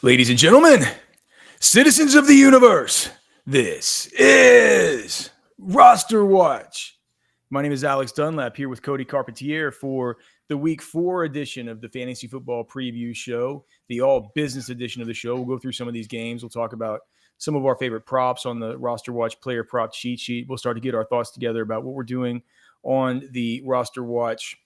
Ladies and gentlemen, citizens of the universe, this is Roster Watch. My name is Alex Dunlap here with Cody Carpentier for the Week 4 edition of the Fantasy Football Preview Show, the all business edition of the show. We'll go through some of these games. We'll talk about some of our favorite props on the Roster Watch player prop cheat sheet. We'll start to get our thoughts together about what we're doing on the Roster Watch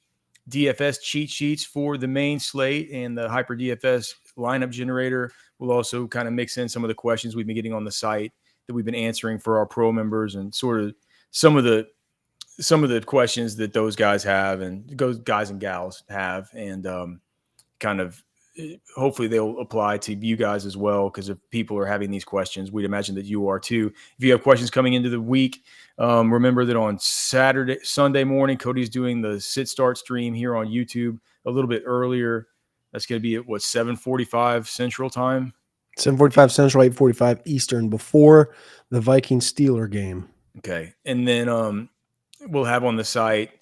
DFS cheat sheets for the main slate and the Hyper DFS lineup generator. We'll also kind of mix in some of the questions we've been getting on the site that we've been answering for our pro members and sort of some of the questions that those guys have and guys and gals have, and kind of hopefully they'll apply to you guys as well, because if people are having these questions, we'd imagine that you are too. If you have questions coming into the week, remember that on Sunday morning, Cody's doing the sit start stream here on YouTube a little bit earlier. That's going to be at 7:45 Central Time. 7:45 Central, 8:45 Eastern, before the Vikings-Steeler game. Okay, and then we'll have on the site,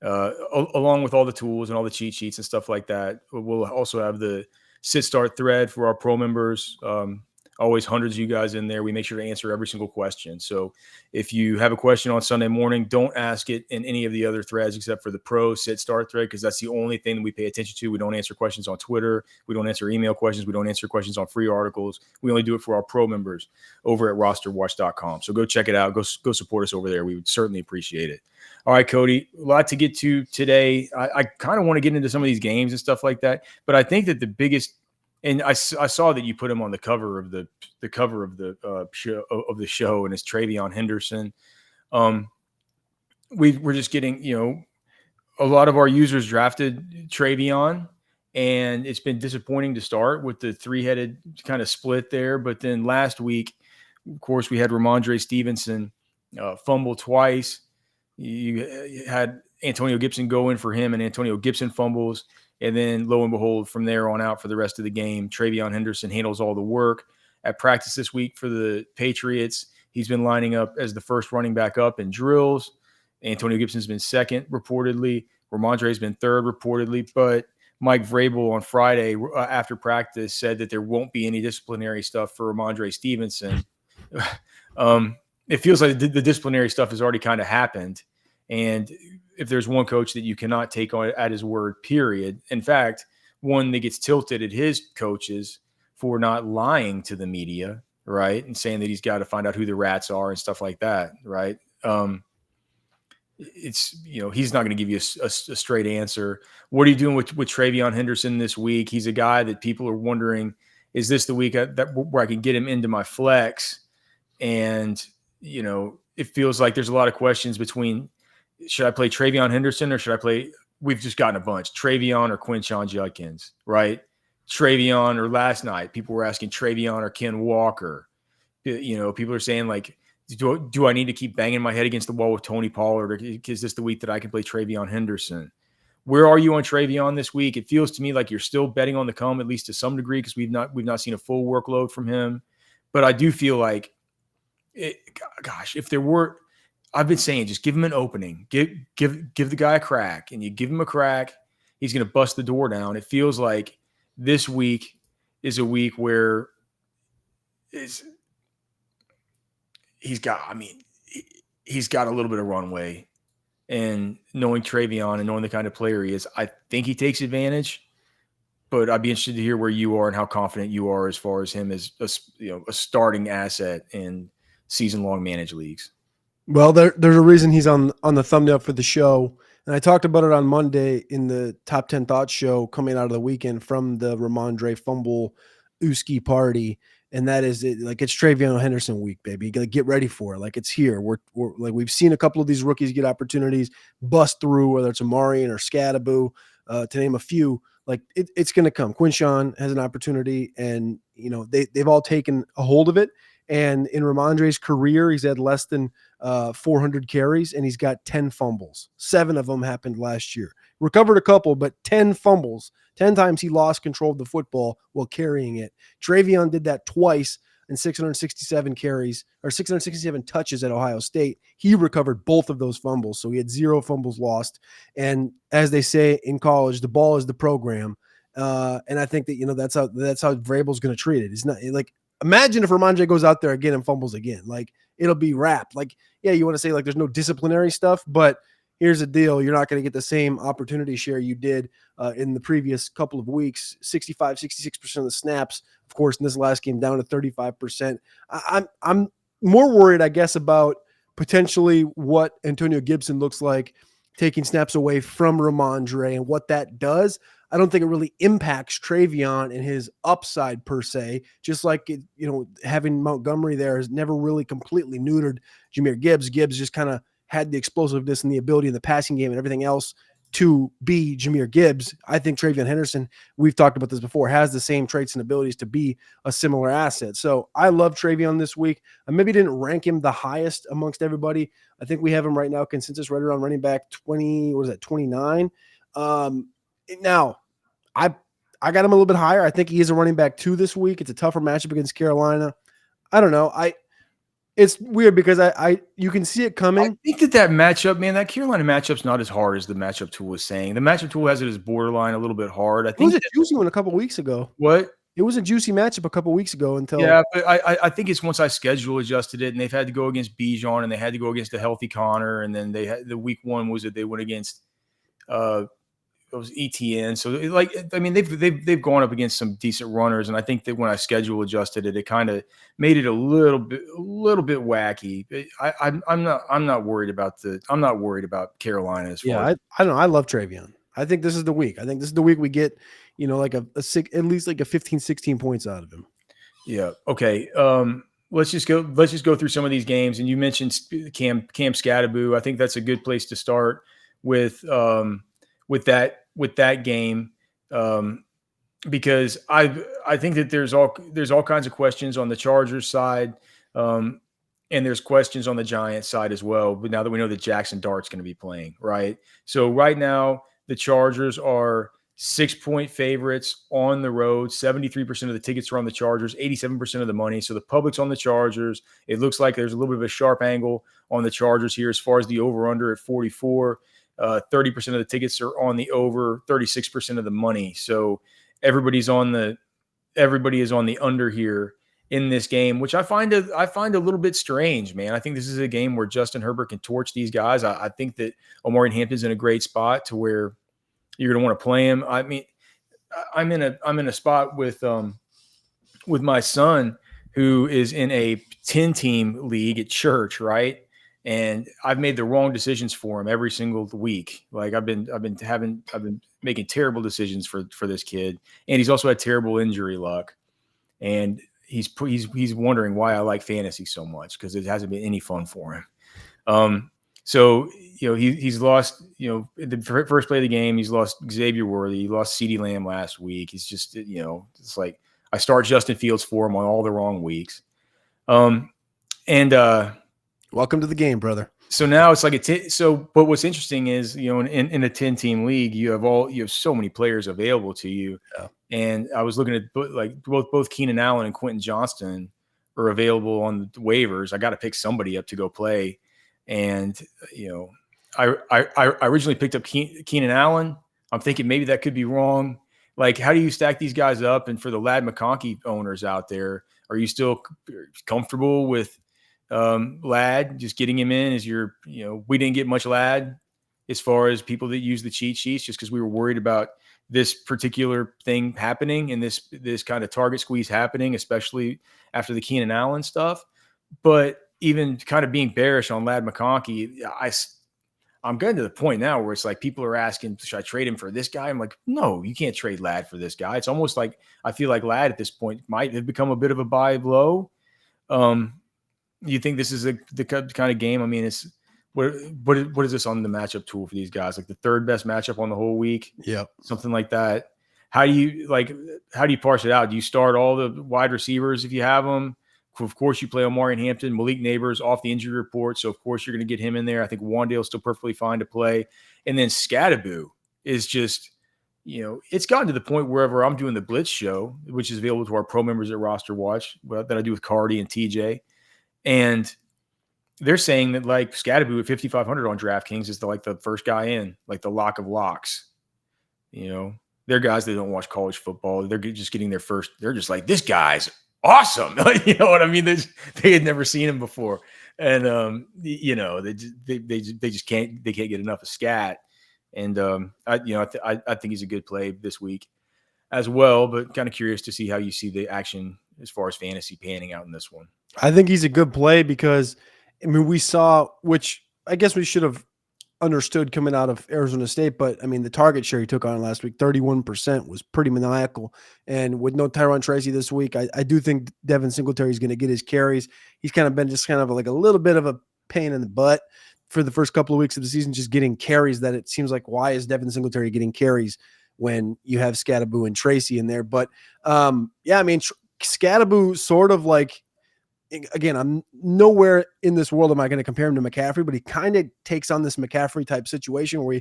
along with all the tools and all the cheat sheets and stuff like that, we'll also have the sit start thread for our pro members. Always hundreds of you guys in there. We make sure to answer every single question. So if you have a question on Sunday morning, don't ask it in any of the other threads except for the pro sit start thread, because that's the only thing that we pay attention to. We don't answer questions on Twitter. We don't answer email questions. We don't answer questions on free articles. We only do it for our pro members over at RosterWatch.com. So go check it out. Go support us over there. We would certainly appreciate it. All right, Cody, a lot to get to today. I kind of want to get into some of these games and stuff like that, but I think that the biggest, and I saw that you put him on the cover of the show, and it's TreVeyon Henderson. We're just getting, a lot of our users drafted TreVeyon, and it's been disappointing to start with the three-headed kind of split there. But then last week, of course, we had Ramondre Stevenson fumble twice. You had Antonio Gibson go in for him, and Antonio Gibson fumbles. And then, lo and behold, from there on out for the rest of the game, TreVeyon Henderson handles all the work. At practice this week for the Patriots, he's been lining up as the first running back up in drills. Antonio Gibson's been second, reportedly. Ramondre's been third, reportedly. But Mike Vrabel on Friday after practice said that there won't be any disciplinary stuff for Ramondre Stevenson. It feels like the disciplinary stuff has already kind of happened. And if there's one coach that you cannot take on at his word, period. In fact, one that gets tilted at his coaches for not lying to the media, right? And saying that he's got to find out who the rats are and stuff like that, right? It's, he's not going to give you a straight answer. What are you doing with TreVeyon Henderson this week? He's a guy that people are wondering, is this the week where I can get him into my flex? And, it feels like there's a lot of questions between, should I play TreVeyon Henderson or should I play, we've just gotten a bunch, TreVeyon or Quinshon Judkins, right? TreVeyon, or last night, people were asking TreVeyon or Ken Walker. People are saying, like, do I need to keep banging my head against the wall with Tony Pollard, or is this the week that I can play TreVeyon Henderson? Where are you on TreVeyon this week? It feels to me like you're still betting on the come, at least to some degree, because we've not seen a full workload from him. But I do feel like, if there were, I've been saying, just give him an opening, give the guy a crack, and you give him a crack, he's going to bust the door down. It feels like this week is a week where he's got a little bit of runway, and knowing TreVeyon and knowing the kind of player he is, I think he takes advantage. But I'd be interested to hear where you are and how confident you are as far as him as a starting asset in season-long managed leagues. Well, there's a reason he's on the thumbnail for the show. And I talked about it on Monday in the Top 10 Thoughts show coming out of the weekend from the Ramondre fumble Uski party. And that is it. Like, it's TreVeyon Henderson week, baby. You got to get ready for it. Like, it's here. We're like, we've seen a couple of these rookies get opportunities, bust through, whether it's Amarian or Scadaboo, to name a few. Like, it's going to come. Quinshon has an opportunity, and they've all taken a hold of it. And in Ramondre's career, he's had less than 400 carries, and he's got 10 fumbles. 7 of them happened last year. Recovered a couple, but 10 fumbles. 10 times he lost control of the football while carrying it. TreVeyon did that twice in 667 carries, or 667 touches at Ohio State. He recovered both of those fumbles, so he had 0 fumbles lost. And as they say in college, the ball is the program. And I think that, that's how Vrabel's going to treat it. It's not like, imagine if Ramondre goes out there again and fumbles again, like it'll be wrapped. Like, yeah, you want to say like there's no disciplinary stuff, but here's the deal. You're not going to get the same opportunity share you did in the previous couple of weeks, 65, 66% of the snaps. Of course, in this last game down to 35%. I'm more worried, I guess, about potentially what Antonio Gibson looks like taking snaps away from Ramondre and what that does. I don't think it really impacts TreVeyon and his upside per se, just like, having Montgomery there has never really completely neutered Jahmyr Gibbs. Gibbs just kind of had the explosiveness and the ability in the passing game and everything else to be Jahmyr Gibbs. I think TreVeyon Henderson, we've talked about this before, has the same traits and abilities to be a similar asset. So I love TreVeyon this week. I maybe didn't rank him the highest amongst everybody. I think we have him right now, consensus right around running back 29. Now, I got him a little bit higher. I think he is a running back 2 this week. It's a tougher matchup against Carolina. I don't know. It's weird because you can see it coming. I think that matchup, man, that Carolina matchup's not as hard as the matchup tool was saying. The matchup tool has it as borderline a little bit hard. I think it was a juicy one a couple weeks ago. What? It was a juicy matchup a couple weeks ago until. Yeah, but I think it's once I schedule adjusted it, and they've had to go against Bijan, and they had to go against a healthy Connor, and then they had the week 1 was that they went against it was ETN. So they've gone up against some decent runners, and I think that when I schedule adjusted it, it kind of made it a little bit wacky. I'm not worried about Carolina as far. Yeah, I don't know. I love TreVeyon. I think this is the week. I think this is the week we get, like at least like a 15, 16 points out of him. Yeah. Okay. Let's just go through some of these games. And you mentioned Cam Scattaboo. I think that's a good place to start with that game, because I think that there's all kinds of questions on the Chargers side, and there's questions on the Giants side as well. But now that we know that Jackson Dart's going to be playing, right? So right now the Chargers are 6-point favorites on the road. 73% of the tickets are on the Chargers, 87% of the money. So the public's on the Chargers. It looks like there's a little bit of a sharp angle on the Chargers here as far as the over-under at 44. 30% of the tickets are on the over, 36% of the money. So everybody is on the under here in this game, which I find a little bit strange, man. I think this is a game where Justin Herbert can torch these guys. I think that Omari Hampton's in a great spot to where you're going to want to play him. I mean, I'm in a spot with my son, who is in a 10-team league at church, right? And I've made the wrong decisions for him every single week. Like I've been making terrible decisions for this kid, and he's also had terrible injury luck. And he's wondering why I like fantasy so much, because it hasn't been any fun for him. So he's lost. In the first play of the game, he's lost Xavier Worthy. He lost CeeDee Lamb last week. He's just it's like I start Justin Fields for him on all the wrong weeks. Welcome to the game, brother. So now it's like but what's interesting is, in a 10-team league, you have so many players available to you. Yeah. And I was looking at both Keenan Allen and Quentin Johnston are available on the waivers. I got to pick somebody up to go play. And, I originally picked up Keenan Allen. I'm thinking maybe that could be wrong. Like, how do you stack these guys up? And for the Ladd McConkey owners out there, are you still comfortable with Ladd, just getting him in as we didn't get much Ladd as far as people that use the cheat sheets, just because we were worried about this particular thing happening and this kind of target squeeze happening, especially after the Keenan Allen stuff. But even kind of being bearish on Ladd McConkey, I'm getting to the point now where it's like people are asking, should I trade him for this guy? I'm like, no, you can't trade Ladd for this guy. It's almost like I feel like Ladd at this point might have become a bit of a buy low. You think this is the kind of game? I mean, it's what is this on the matchup tool for these guys? Like the third best matchup on the whole week? Yeah, something like that. How do you parse it out? Do you start all the wide receivers if you have them? Of course, you play Omari Hampton. Malik Neighbors off the injury report, so of course you're going to get him in there. I think Wandale's still perfectly fine to play. And then Scattaboo is just, it's gotten to the point wherever I'm doing the Blitz show, which is available to our pro members at RosterWatch, that I do with Cardi and TJ. And they're saying that like Scattaboo at 5,500 on DraftKings is the first guy in, like the lock of locks, they're guys that don't watch college football. They're just getting their first. They're just like, this guy's awesome. You know what I mean? They had never seen him before, and they just can't get enough of scat. And I think he's a good play this week as well. But kind of curious to see how you see the action as far as fantasy panning out in this one. I think he's a good play because, I mean, we saw, which I guess we should have understood coming out of Arizona State, but I mean, the target share he took on last week, 31%, was pretty maniacal. And with no Tyron Tracy this week, I do think Devin Singletary is going to get his carries. He's kind of been just kind of like a little bit of a pain in the butt for the first couple of weeks of the season, just getting carries that it seems like, why is Devin Singletary getting carries when you have Scadaboo and Tracy in there? But yeah, I mean, Scadaboo sort of like, again, I'm nowhere in this world am I going to compare him to McCaffrey, but he kind of takes on this McCaffrey type situation where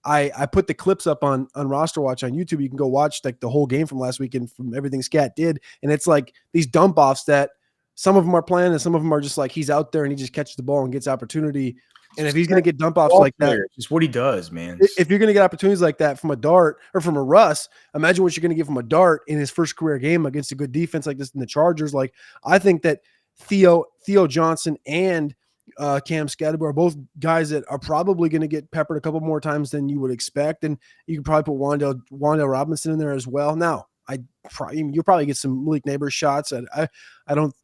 I put the clips up on RosterWatch on YouTube. You can go watch like the whole game from last weekend from everything Scat did. And it's like these dump offs that some of them are planned and some of them are just like, he's out there and he just catches the ball and gets opportunity. And if he's going to get dump offs like that, it's what he does, man. If you're going to get opportunities like that from a dart or from a Russ, imagine what you're going to get from a dart in his first career game against a good defense like this in the Chargers. Like, I think that Theo Johnson and Cam Scadaboo are both guys that are probably going to get peppered a couple more times than you would expect. And you could probably put Wan'Dale Robinson in there as well. Now, you'll probably get some Malik Neighbors shots. I don't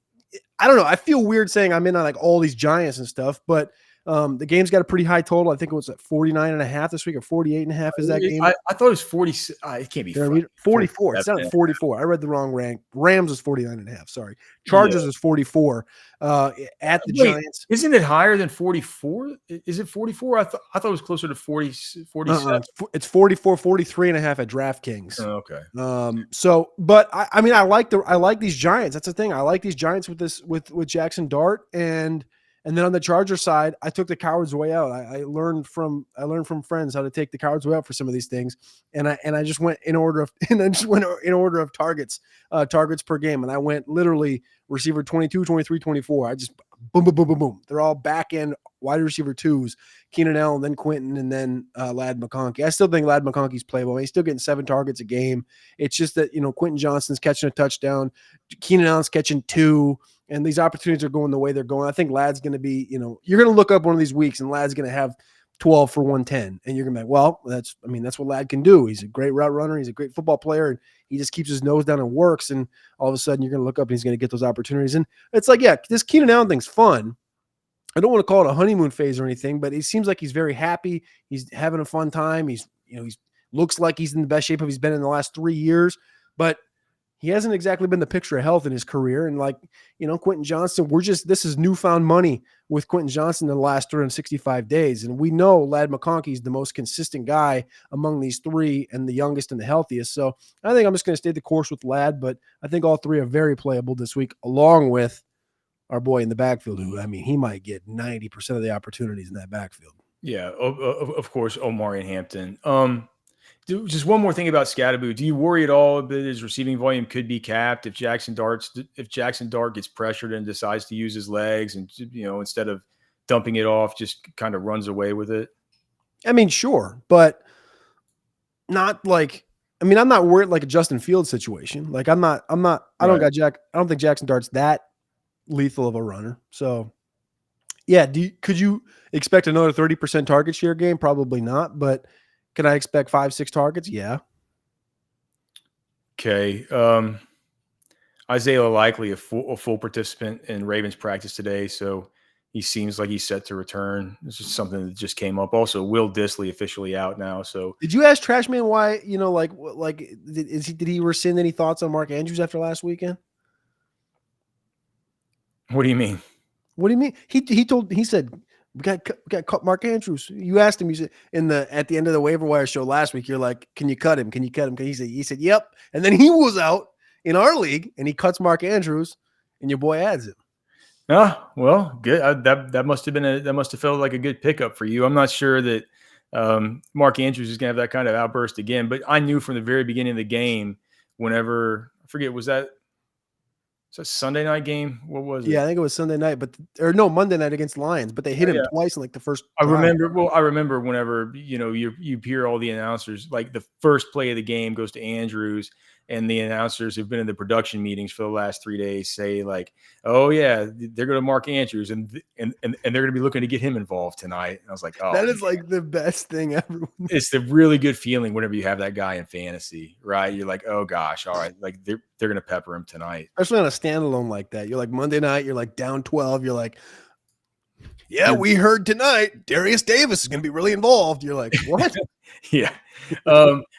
know. I feel weird saying I'm in on like all these Giants and stuff, but the game's got a pretty high total. I think it was at 49.5 this week, or 48.5 is that game? I thought it was 40. It can't be 44. It's not 44. I read the wrong rank. Rams was 49.5. Sorry. Chargers is 44 at the Giants. Isn't it higher than 44? Is it 44? I thought it was closer to 40, 47. It's 44, 43.5 at DraftKings. Oh, okay. So, but I mean, I like these Giants. That's the thing. I like these Giants with Jackson Dart, and then on the Charger side, I took the coward's way out. I learned from friends how to take the coward's way out for some of these things, and I just went in order of targets per game, and I went literally receiver 22, 23, 24. I just boom, boom, boom, boom, boom. They're all back end wide receiver twos: Keenan Allen, then Quentin, and then Ladd McConkey. I still think Ladd McConkey's playable. He's still getting 7 targets a game. It's just that Quentin Johnston's catching a touchdown, Keenan Allen's catching 2. And these opportunities are going the way they're going. I think Ladd's going to be, you're going to look up one of these weeks and Ladd's going to have 12 for 110. And you're going to be like, well, that's what Ladd can do. He's a great route runner. He's a great football player. And he just keeps his nose down and works. And all of a sudden you're going to look up and he's going to get those opportunities. And it's like, yeah, this Keenan Allen thing's fun. I don't want to call it a honeymoon phase or anything, but it seems like he's very happy. He's having a fun time. He's looks like he's in the best shape he's been in the last 3 years, but he hasn't exactly been the picture of health in his career. And like, Quentin Johnston, this is newfound money with Quentin Johnston in the last 365 days. And we know Ladd McConkey is the most consistent guy among these 3 and the youngest and the healthiest. So I think I'm just going to stay the course with Ladd, but I think all 3 are very playable this week, along with our boy in the backfield, who, I mean, he might get 90% of the opportunities in that backfield. Yeah. Of course, Omari and Hampton. Just one more thing about Scadaboo. Do you worry at all that his receiving volume could be capped if Jackson Dart gets pressured and decides to use his legs and, instead of dumping it off, just kind of runs away with it? I mean, sure, but not like, I'm not worried like a Justin Fields situation. Like I don't think Jackson Dart's that lethal of a runner. So yeah. Could you expect another 30% target share game? Probably not, but can I expect 5-6 targets? Yeah. Okay. Isaiah Likely, a full participant in Ravens practice today, so he seems like he's set to return. This is something that just came up. Also, Will Dissly officially out now. So, did you ask Trashman why? Did he rescind any thoughts on Mark Andrews after last weekend? What do you mean? What do you mean? He said. We got Mark Andrews. You asked him. You said at the end of the waiver wire show last week, you're like, "Can you cut him? Can you cut him?" He said, "Yep." And then he was out in our league, and he cuts Mark Andrews, and your boy adds him. Ah, well, good. That must have felt like a good pickup for you. I'm not sure that Mark Andrews is gonna have that kind of outburst again, but I knew from the very beginning of the game, whenever I forget, was that It's a Sunday night game. What was Yeah, it? I think it was Sunday night, or no, Monday night against Lions, but they hit him Yeah. twice in like the first I drive. remember. Well, I remember whenever you hear all the announcers, like the first play of the game goes to Andrews, and the announcers who've been in the production meetings for the last 3 days say like, "Oh yeah, they're going to mark Andrews, and they're going to be looking to get him involved tonight." And I was like, "Oh, That is man. like the best thing ever. It's the really good feeling whenever you have that guy in fantasy, right? You're like, oh gosh, all right, like they're going to pepper him tonight." Especially on a standalone like that. You're like Monday night, you're like down 12. You're like, yeah, You're, we heard tonight Darius Davis is going to be really involved. You're like, what? yeah.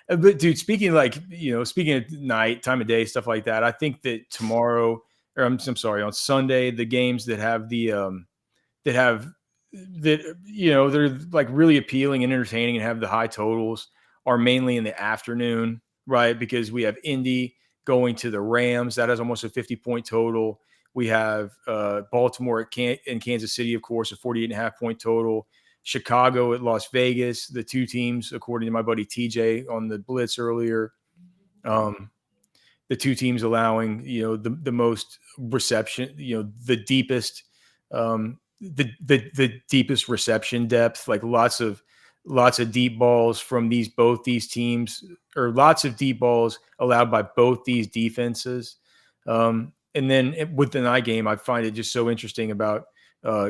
But dude, speaking of night, time of day, stuff like that, I think that tomorrow, or I'm sorry, on Sunday, the games that have that have they're like really appealing and entertaining and have the high totals are mainly in the afternoon, right? Because we have Indy going to the Rams, that has almost a 50-point total. We have Baltimore and Kansas City, of course, a 48.5-point total. Chicago at Las Vegas, the two teams, according to my buddy TJ on the Blitz earlier, the two teams allowing the most reception, the deepest, the deepest reception depth, like lots of deep balls from both these teams, or lots of deep balls allowed by both these defenses. And then with the night game, I find it just so interesting about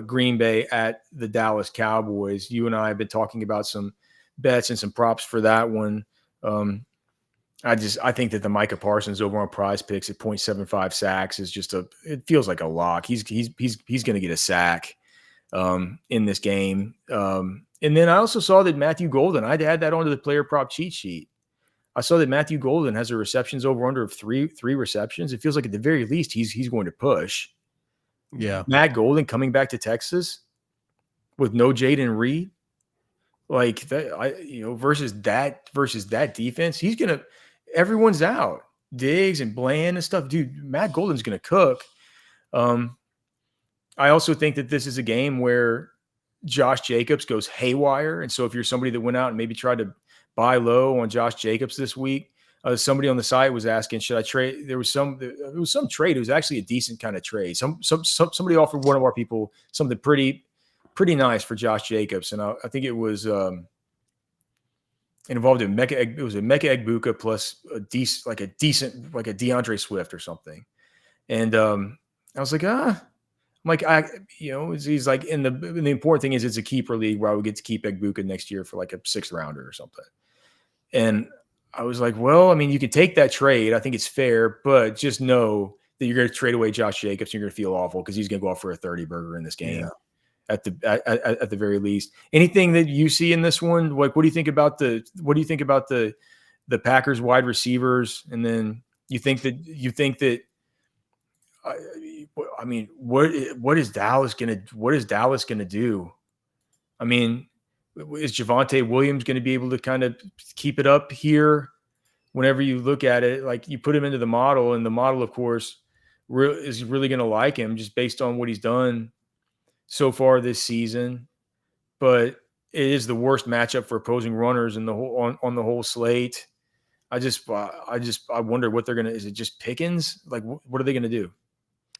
Green Bay at the Dallas Cowboys. You and I have been talking about some bets and some props for that one. I think that the Micah Parsons over on Prize Picks at 0.75 sacks is it feels like a lock. He's going to get a sack in this game. And then I also saw that Matthew Golden, I'd add that onto the player prop cheat sheet. I saw that Matthew Golden has a receptions over under of three receptions. It feels like at the very least he's going to push. Yeah. Matt Golden coming back to Texas with no Jaden Reed, like that, versus that defense, everyone's out. Diggs and Bland and stuff, dude. Matt Golden's gonna cook. I also think that this is a game where Josh Jacobs goes haywire, and so if you're somebody that went out and maybe tried to buy low on Josh Jacobs this week, somebody on the site was asking, should I trade? There was some trade. It was actually a decent kind of trade. Somebody offered one of our people something pretty nice for Josh Jacobs, and I think it was it involved a Mecca. It was a Mecca Egbuka plus a decent like a DeAndre Swift or something, and I was like, he's like, and the important thing is it's a keeper league where I would get to keep Egbuka next year for like a 6th rounder or something. And I was like, well, I mean, you could take that trade. I think it's fair, but just know that you're going to trade away Josh Jacobs. And you're going to feel awful because he's going to go off for a 30 burger in this game. Yeah. At the very least. Anything that you see in this one, like what do you think about the Packers wide receivers? And then you think that I mean, what is Dallas gonna do? I mean, is Javonte Williams going to be able to kind of keep it up here? Whenever you look at it, like you put him into the model, and the model, of course, is really going to like him just based on what he's done so far this season. But it is the worst matchup for opposing runners in the whole on the whole slate. I wonder what they're gonna. Is it just Pickens? Like, what are they gonna do?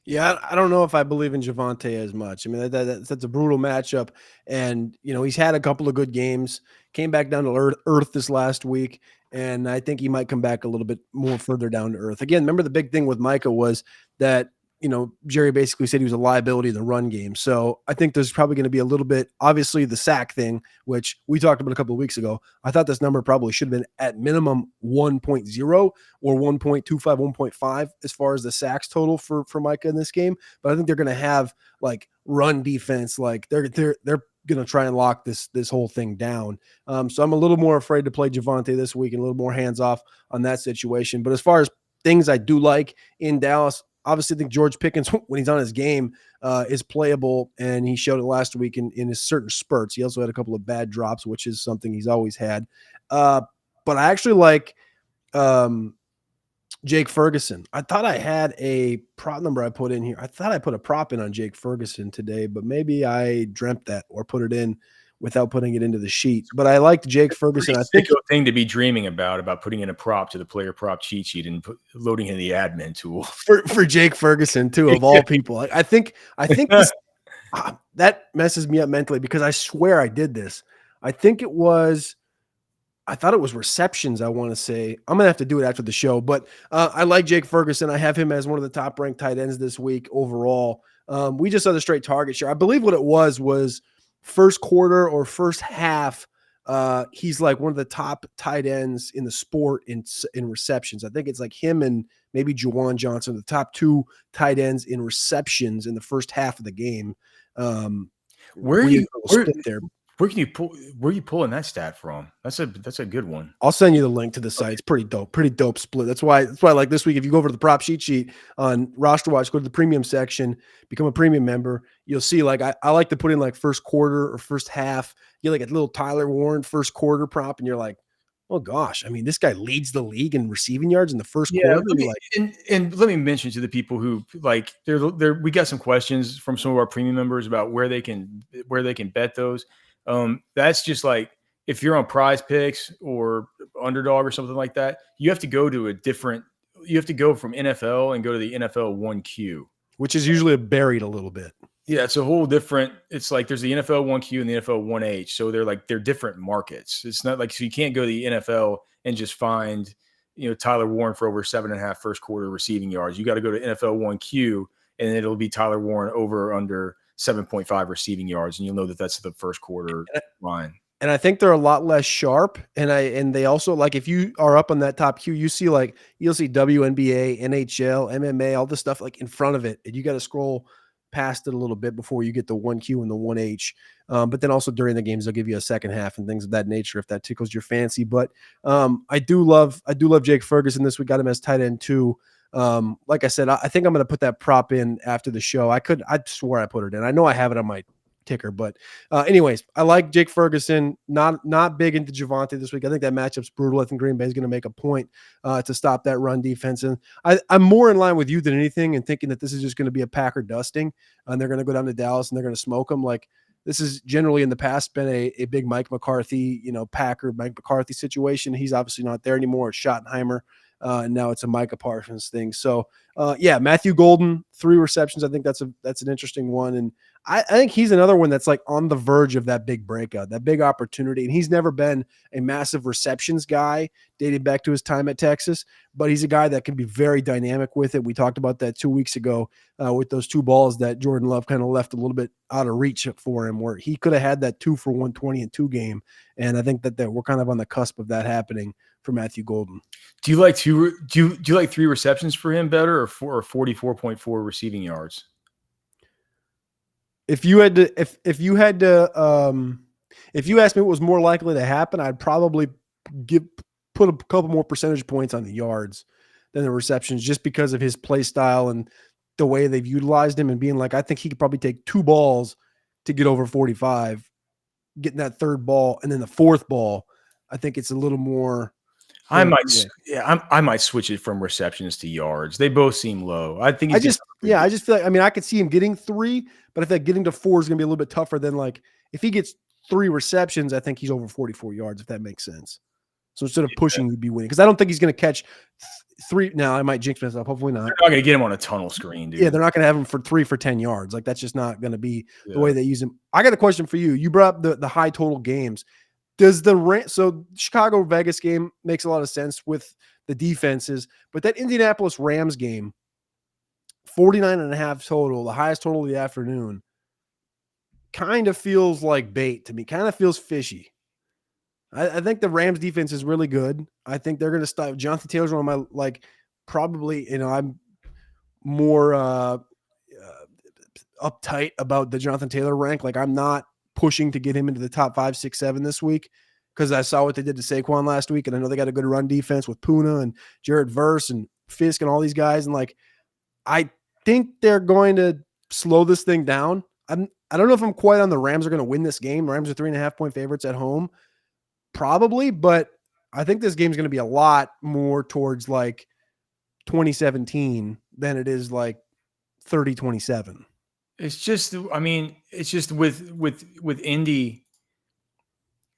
Yeah, I don't know if I believe in Jeanty as much. I mean, that's a brutal matchup. And, he's had a couple of good games, came back down to earth this last week. And I think he might come back a little bit more further down to earth. Again, remember the big thing with Micah was that, Jerry basically said he was a liability in the run game. So I think there's probably going to be a little bit, obviously the sack thing, which we talked about a couple of weeks ago. I thought this number probably should have been at minimum 1.0 or 1.25, 1.5 as far as the sacks total for Micah in this game. But I think they're going to have like run defense. Like they're going to try and lock this whole thing down. So I'm a little more afraid to play Jeanty this week and a little more hands off on that situation. But as far as things I do like in Dallas, obviously I think George Pickens, when he's on his game, is playable, and he showed it last week in his certain spurts. He also had a couple of bad drops, which is something he's always had. But I actually like Jake Ferguson. I thought I had a prop number I put in here. I thought I put a prop in on Jake Ferguson today, but maybe I dreamt that or put it in without putting it into the sheet. But I liked Jake Ferguson. I think thing to be dreaming about putting in a prop to the player prop cheat sheet and loading in the admin tool for Jake Ferguson too, of all people. I think this, that messes me up mentally because I swear I did this. I thought it was receptions. I want to say I'm gonna have to do it after the show, but I like Jake Ferguson. I have him as one of the top ranked tight ends this week overall. We just saw the straight target share. I believe what it was first quarter or first half. He's like one of the top tight ends in the sport in receptions. I think it's like him and maybe Juwan Johnson, the top two tight ends in receptions in the first half of the game. Where are you pulling that stat from? That's a good one. I'll send you the link to the site. It's pretty dope split. That's why like this week, if you go over to the prop sheet on RosterWatch, go to the premium section, become a premium member. You'll see like I like to put in like first quarter or first half. You like a little Tyler Warren first quarter prop, and you're like, oh gosh, I mean, this guy leads the league in receiving yards in the first quarter. And let me mention to the people who like we got some questions from some of our premium members about where they can bet those. That's just like if you're on Prize Picks or Underdog or something like that, you have to go from NFL and go to the NFL 1Q, which is usually buried a little bit. Yeah, it's a whole different. It's like there's the NFL 1Q and the NFL 1H, so they're different markets. It's not like so you can't go to the NFL and just find Tyler Warren for over 7.5 first quarter receiving yards. You got to go to NFL 1Q and it'll be Tyler Warren over or under 7.5 receiving yards, and you'll know that that's the first quarter line. And I think they're a lot less sharp. And they also, like, if you are up on that top queue, you'll see WNBA, NHL, MMA, all this stuff like in front of it, and you got to scroll past it a little bit before you get the 1Q and the 1H. But then also during the games, they'll give you a second half and things of that nature if that tickles your fancy. But I do love Jake Ferguson this week. Got him as tight end too. Like I said, I think I'm going to put that prop in after the show. I swear I put it in. I know I have it on my ticker, but anyways, I like Jake Ferguson. Not big into Jeanty this week. I think that matchup's brutal. I think Green Bay is going to make a point to stop that run defense, and I'm more in line with you than anything, and thinking that this is just going to be a Packer dusting, and they're going to go down to Dallas and they're going to smoke them. Like, this is generally in the past been a big Mike McCarthy, Packer Mike McCarthy situation. He's obviously not there anymore. It's Schottenheimer. And now it's a Micah Parsons thing. So Matthew Golden, 3 receptions. I think that's an interesting one. And I think he's another one that's like on the verge of that big breakout, that big opportunity. And he's never been a massive receptions guy dating back to his time at Texas, but he's a guy that can be very dynamic with it. We talked about that 2 weeks ago with those 2 balls that Jordan Love kind of left a little bit out of reach for him, where he could have had that 2 for 120 and 2 game. And I think that we're kind of on the cusp of that happening for Matthew Golden. Do you like 3 receptions for him better, or 44.4 receiving yards? If you asked me what was more likely to happen, I'd probably put a couple more percentage points on the yards than the receptions, just because of his play style and the way they've utilized him, and being like, I think he could probably take 2 balls to get over 45, getting that 3rd ball, and then the 4th ball. I think it's a little more. I might switch it from receptions to yards. They both seem low. I just feel like, I could see him getting 3, but I think getting to 4 is going to be a little bit tougher than, like, if he gets 3 receptions, I think he's over 44 yards, if that makes sense. So instead of pushing, he'd be winning, because I don't think he's going to catch 3. Now, I might jinx myself. Hopefully not. They're not going to get him on a tunnel screen, dude. Yeah, they're not going to have him for 3 for 10 yards. Like, that's just not going to be the way they use him. I got a question for you. You brought up the high total games. Does so Chicago Vegas game makes a lot of sense with the defenses, but that Indianapolis Rams game, 49.5 total, the highest total of the afternoon, kind of feels like bait to me. Kind of feels fishy. I think the Rams defense is really good. I think they're going to stop. Jonathan Taylor's one of my, probably, I'm more uptight about the Jonathan Taylor rank. Like, I'm not pushing to get him into the top 5, 6, 7 this week, because I saw what they did to Saquon last week, and I know they got a good run defense with Puna and Jared Verse and Fisk and all these guys, and I think they're going to slow this thing down. I don't know if I'm quite on the Rams are going to win this game. Rams are 3.5-point favorites at home, probably, but I think this game is going to be a lot more towards 2017 than it is 30-27. It's just with Indy,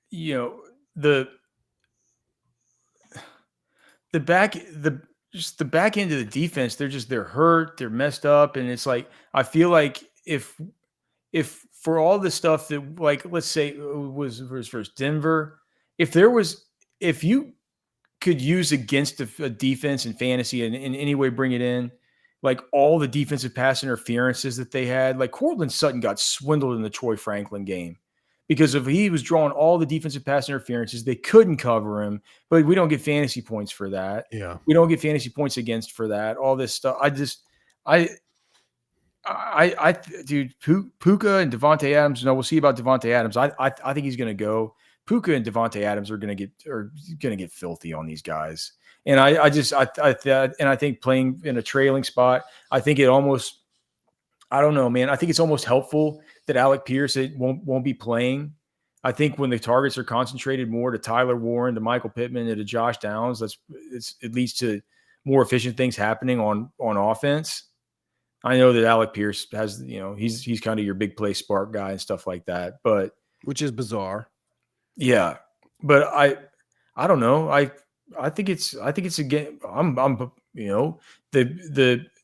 you know, the the back the just the back end of the defense, they're hurt, they're messed up, and it's like I feel like if for all the stuff that, like, let's say it was versus Denver, if there was if you could use against a defense in fantasy and in any way bring it in, like all the defensive pass interferences that they had, like Cortland Sutton got swindled in the Troy Franklin game because if he was drawing all the defensive pass interferences, they couldn't cover him, but we don't get fantasy points for that. Yeah. We don't get fantasy points against for that. All this stuff. I, dude, Puka and Devontae Adams. No, we'll see about Devontae Adams. I think he's going to go. Puka and Devontae Adams are going to get filthy on these guys. And I think playing in a trailing spot, I think it almost, I don't know, man. I think it's almost helpful that Alec Pierce won't be playing. I think when the targets are concentrated more to Tyler Warren, to Michael Pittman, and to Josh Downs, it leads to more efficient things happening on offense. I know that Alec Pierce has, he's kind of your big play spark guy and stuff like that, but which is bizarre. Yeah, but I don't know. I think it's again.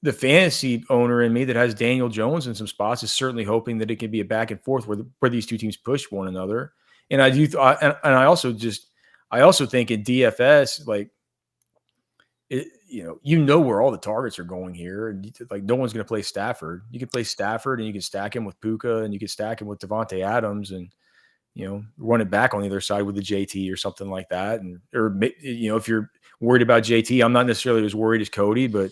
The fantasy owner in me that has Daniel Jones in some spots is certainly hoping that it can be a back and forth where these two teams push one another. And I do, and I also think in DFS, like it, where all the targets are going here, and like no one's going to play Stafford. You can play Stafford, and you can stack him with Puka, and you can stack him with Devontae Adams, and run it back on the other side with the JT or something like that. If you're worried about JT, I'm not necessarily as worried as Cody, but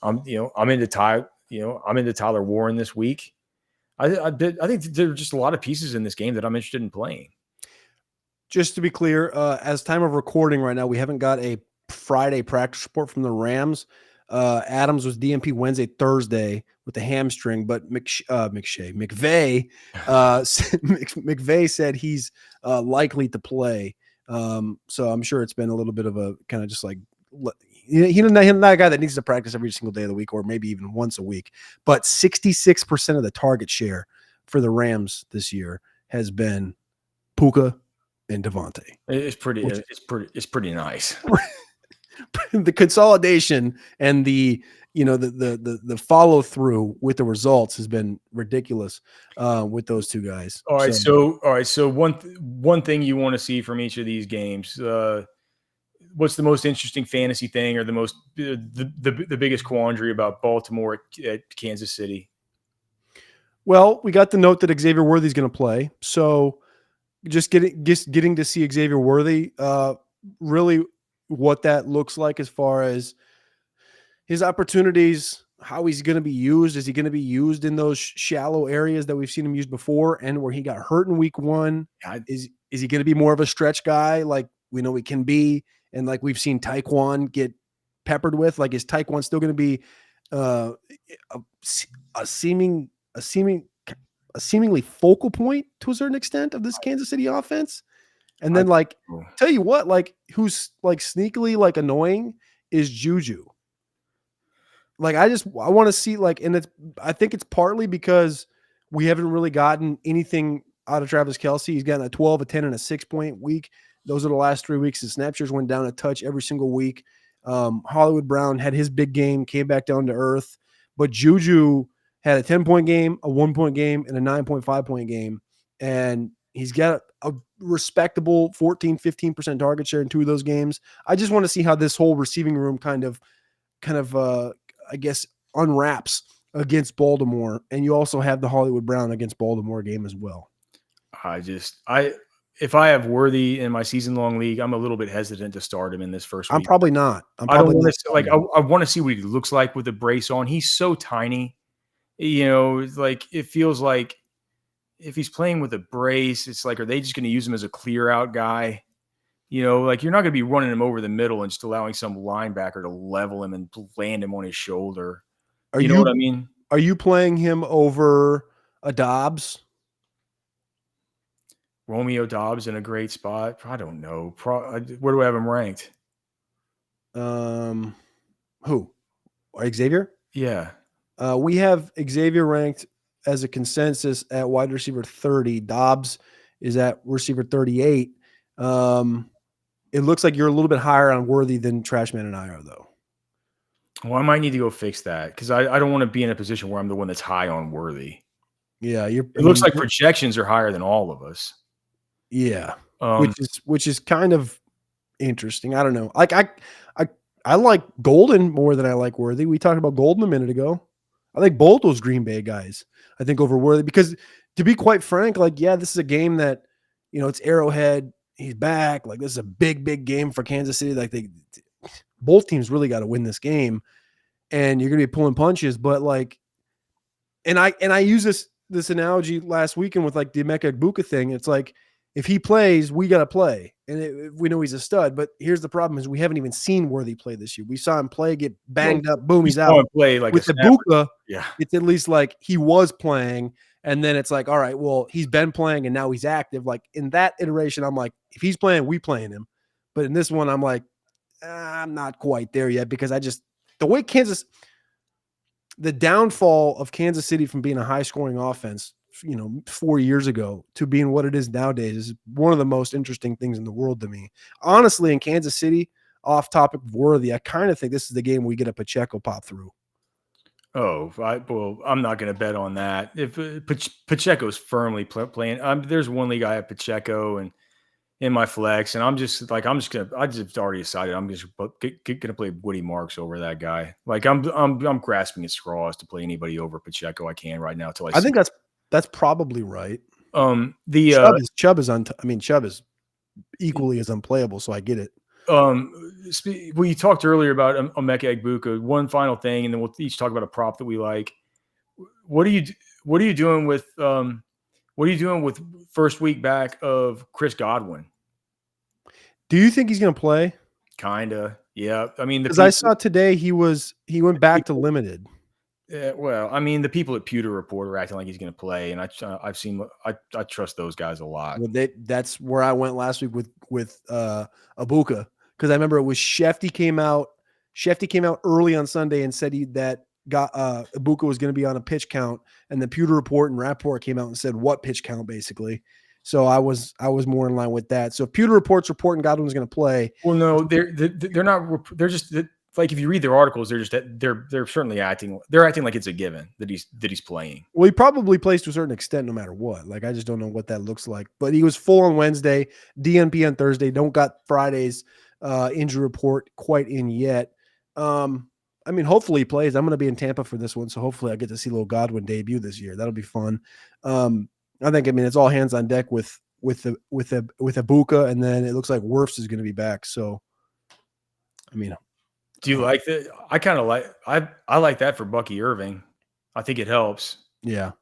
I'm into Tyler Warren this week. I think there are just a lot of pieces in this game that I'm interested in playing. Just to be clear, as time of recording right now, we haven't got a Friday practice report from the Rams. Adams was DNP Wednesday, Thursday with the hamstring, but McVay said he's likely to play. So I'm sure it's been a little bit of a kind of just like, he's not a guy that needs to practice every single day of the week or maybe even once a week, but 66% of the target share for the Rams this year has been Puka and Devontae. It's pretty nice. The consolidation and the follow through with the results has been ridiculous with those two guys. All right, so one thing you want to see from each of these games, what's the most interesting fantasy thing or the biggest quandary about Baltimore at Kansas City? Well, we got the note that Xavier Worthy's going to play, so just getting to see Xavier Worthy, really what that looks like as far as his opportunities, how he's going to be used. Is he going to be used in those shallow areas that we've seen him use before and where he got hurt in week one? Is he going to be more of a stretch guy like we know he can be and like we've seen Tyquan get peppered with? Like, is Tyquan still going to be a seemingly focal point to a certain extent of this Kansas City offense? And then, tell you what, like, who's like sneakily like annoying is Juju. Like, I want to see, like, and I think it's partly because we haven't really gotten anything out of Travis Kelce. He's gotten a 12, a 10, and a 6-point week. Those are the last 3 weeks. The snap shares went down a touch every single week. Hollywood Brown had his big game, came back down to earth, but Juju had a 10-point game, a 1-point game, and a 9.5-point game. And he's got a respectable 14, 15% target share in 2 of those games. I just want to see how this whole receiving room kind of, I guess, unwraps against Baltimore. And you also have the Hollywood Brown against Baltimore game as well. If I have Worthy in my season-long league, I'm a little bit hesitant to start him in this first week. I'm probably not. I want to see what he looks like with the brace on. He's so tiny. Like, it feels like if he's playing with a brace, it's like, are they just going to use him as a clear out guy? Like, you're not going to be running him over the middle and just allowing some linebacker to level him and land him on his shoulder. You know what I mean? Are you playing him over a Dobbs? Romeo Dobbs in a great spot? I don't know. Where do I have him ranked? Who? Xavier? Yeah. We have Xavier ranked as a consensus at wide receiver 30. Dobbs is at receiver 38. It looks like you're a little bit higher on Worthy than Trashman and I are, though. Well, I might need to go fix that because I don't want to be in a position where I'm the one that's high on Worthy. Yeah, it looks like projections are higher than all of us. Yeah, which is kind of interesting. I don't know. Like I like Golden more than I like Worthy. We talked about Golden a minute ago. I like both those Green Bay guys. I think over Worthy because, to be quite frank, like this is a game that it's Arrowhead. He's back. Like this is a big game for Kansas City. Like both teams really got to win this game, and you're gonna be pulling punches. But like, and I use this analogy last weekend with like the Emeka Egbuka thing. It's like if he plays, we got to play, and we know he's a stud. But here's the problem: is we haven't even seen Worthy play this year. We saw him play, get banged up, boom, he's out. Play like with Egbuka, it's at least like he was playing, and then it's like, all right, well, he's been playing, and now he's active. Like in that iteration, I'm like, if he's playing, we playing him. But in this one, I'm like, I'm not quite there yet because the way the downfall of Kansas City from being a high-scoring offense, 4 years ago to being what it is nowadays is one of the most interesting things in the world to me. Honestly, in Kansas City, off topic of Worthy, I kind of think this is the game we get a Pacheco pop through. Oh, I'm not going to bet on that. If Pacheco's firmly playing, there's one league I have Pacheco and in my flex, and I just already decided I'm just going to play Woody Marks over that guy. Like I'm grasping at straws to play anybody over Pacheco I can right now until I think that's probably right. Chubb is equally as unplayable, so I get it. We talked earlier about Emeka Egbuka. One final thing, and then we'll each talk about a prop that we like. What are you doing with first week back of Chris Godwin? Do you think he's going to play? Kinda, yeah. I mean, because I saw today he went back to limited. Yeah, well, I mean, the people at Pewter Report are acting like he's going to play, and I trust those guys a lot. Well, that's where I went last week with Egbuka, because I remember it was Shefty came out early on Sunday and said that Egbuka was going to be on a pitch count, and the Pewter Report and Rapport came out and said what pitch count basically. So I was more in line with that. So if Pewter Report's reporting Godwin's going to play, well, no, they're not. They're just like, if you read their articles, they're certainly acting like it's a given that he's playing. Well, he probably plays to a certain extent no matter what. Like I just don't know what that looks like. But he was full on Wednesday, DNP on Thursday. Don't got Friday's injury report quite in yet. I mean, hopefully he plays. I'm going to be in Tampa for this one, so hopefully I get to see little Godwin debut this year. That'll be fun. I think it's all hands on deck with Egbuka, and then it looks like Wirfs is going to be back. So, I mean, do you like that? I kind of like I like that for Bucky Irving. I think it helps. Yeah,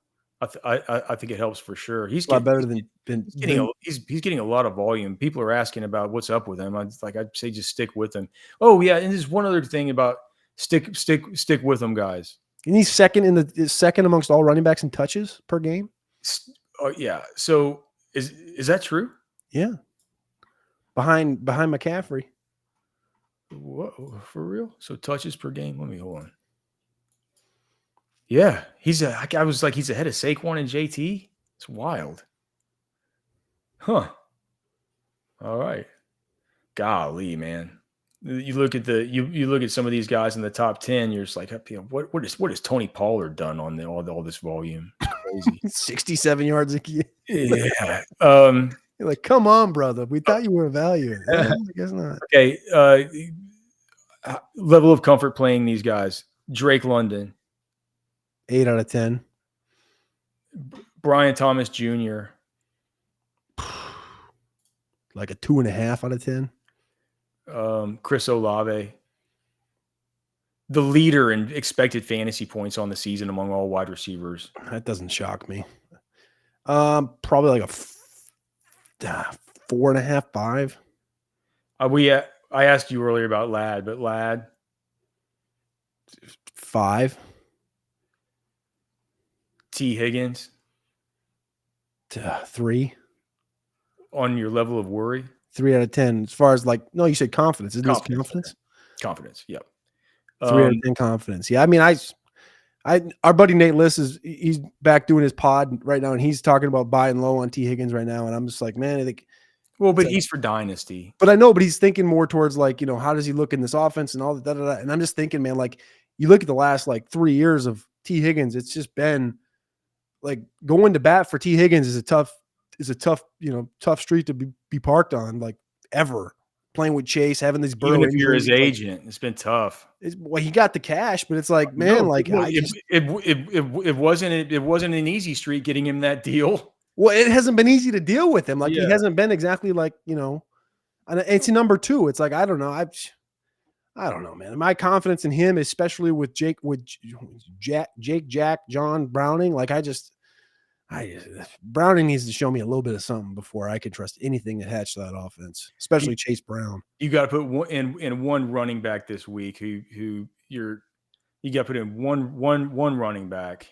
I think it helps for sure. He's a lot better than he's getting a lot of volume. People are asking about what's up with him. I'd say just stick with him. Oh yeah, and there's one other thing about stick with him, guys. And he's second amongst all running backs in touches per game. Oh yeah. So is that true? Yeah. Behind McCaffrey. Whoa, for real? So touches per game? Let me hold on. Yeah, I was like, he's ahead of Saquon and JT. It's wild. Huh. All right. Golly, man. You look at you look at some of these guys in the top 10, you're just like, what has Tony Pollard done on all this volume? It's crazy. 67 yards a game. Yeah. You're like, come on, brother. We thought you were a value. I guess not. Okay. Level of comfort playing these guys. Drake London. 8 out of 10. Brian Thomas Jr. Like a 2.5 out of 10. Chris Olave. The leader in expected fantasy points on the season among all wide receivers. That doesn't shock me. Probably like a 4.5, 5. I asked you earlier about Ladd, but Ladd 5. T. Higgins 3. On your level of worry, 3 out of 10. As far as you said confidence. Isn't this confidence? Confidence. Yep. 3 out of 10 confidence. Yeah. I mean, our buddy Nate Liss he's back doing his pod right now, and he's talking about buying low on T. Higgins right now. And I'm just like, man, I think Well, but like, he's for dynasty. But I know, but he's thinking more towards like, how does he look in this offense and all that. And I'm just thinking, man, like you look at the last like 3 years of T. Higgins, it's just been like going to bat for T. Higgins is a tough, tough street to be parked on, like ever. Playing with Chase, having these Burrow Even if you're injuries, his agent, it's been tough. Well, he got the cash, but it's like, man, like it wasn't an easy street getting him that deal. Well, it hasn't been easy to deal with him. Like Yeah. he hasn't been exactly like, and it's number 2. It's like, I don't know. I don't know, man. My confidence in him, especially with Jack, John Browning. Like Browning needs to show me a little bit of something before I can trust anything attached to that offense, especially Chase Brown. You got to put one running back this week you got to put in one running back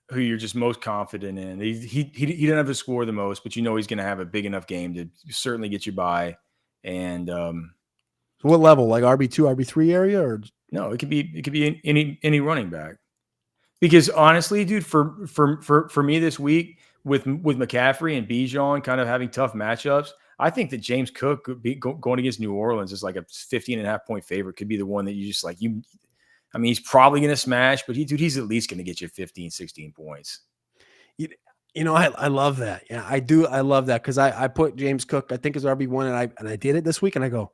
who you're just most confident in. He didn't have to score the most, but he's going to have a big enough game to certainly get you by. And so what level? Like RB2, RB3 area, or no? It could be any running back. Because honestly, dude, for me this week with McCaffrey and Bijan kind of having tough matchups, I think that James Cook could be going against New Orleans is like a 15.5 point favorite. Could be the one that you just like I mean, he's probably going to smash, but he's at least going to get you 15, 16 points. I love that. Yeah, I do. I love that because I put James Cook, I think, as RB1, and I did it this week, and I go,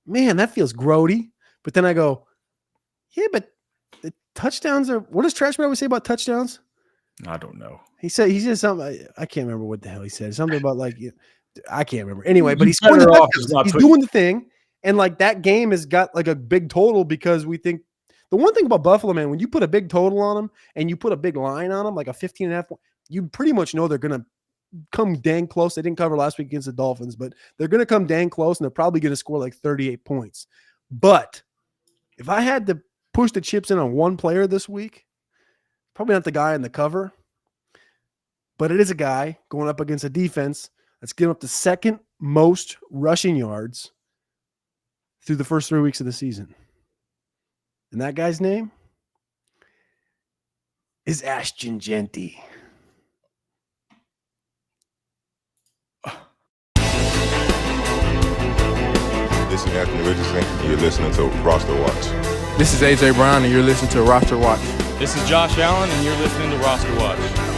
man, that feels grody. But then I go, yeah, but the touchdowns are. What does Trashman always say about touchdowns? I don't know. He said something. I can't remember what the hell he said. Something about like I can't remember. Anyway, but he's doing the thing, and like that game has got like a big total because we think. The one thing about Buffalo, man, when you put a big total on them and you put a big line on them, like a 15.5, you pretty much know they're going to come dang close. They didn't cover last week against the Dolphins, but they're going to come dang close, and they're probably going to score like 38 points. But if I had to push the chips in on one player this week, probably not the guy in the cover, but it is a guy going up against a defense that's giving up the second most rushing yards through the first 3 weeks of the season. And that guy's name is Ashton Jeanty. This is Anthony Richardson, and you're listening to RosterWatch. This is AJ Brown, and you're listening to RosterWatch. This is Josh Allen, and you're listening to RosterWatch.